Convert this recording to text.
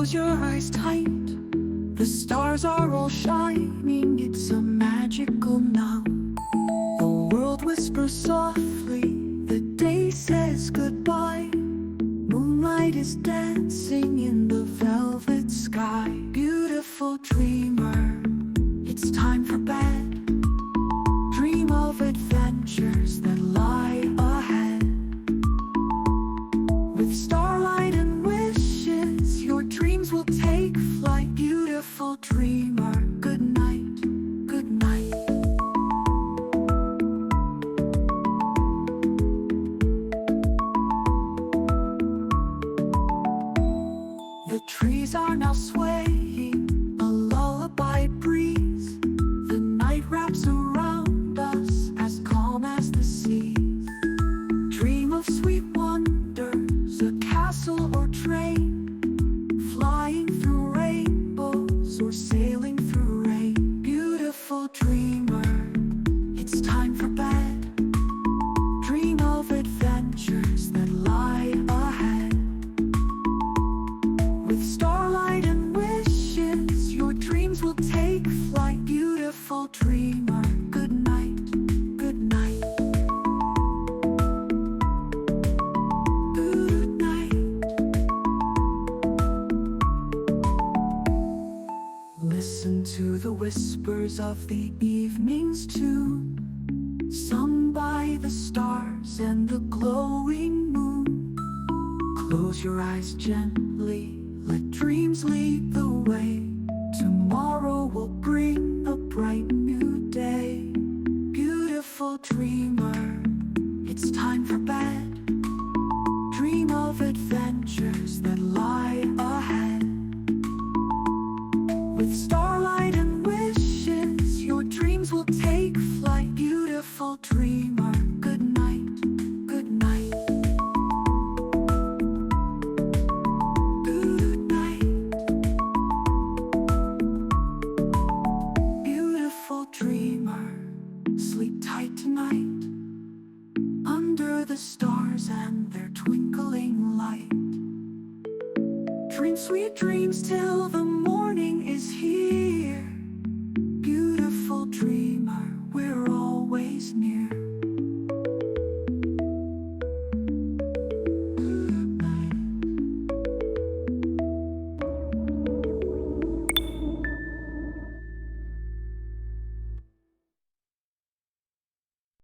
Close your eyes tight. The stars are all shining. It's a magical now. The world whispers softly. The day says goodbye. Moonlight is dancing in the velvet sky. Beautiful dreamer, it's time for bed. Dream of adventures that lie ahead. With starlight and wishes, your dreams will take flight. Beautiful dreamer, good night, good night. The trees are now swaying, a lullaby breeze. The night wraps around us, as calm as the seas. Dream of sweet wonders, a castle or train, flying through rainbows or sailing through rain. Beautiful dreamer, it's time for bed. Dream of adventures that lie ahead. With starlight and wishes, your dreams will take flight. Beautiful dreamer, good night, good night. Good night. Listen to the whispers of the evening's tune, sung by the stars and the glowing moon. Close your eyes gently, let dreams lead the way. Tomorrow will bring a bright new day. Beautiful dreamer, it's time for bed. Dream of adventures that lie ahead. With starlight and wishes, your dreams will take flight. Beautiful dreamer, good night, good night. Good night. Beautiful dreamer, sleep tight tonight, under the stars and the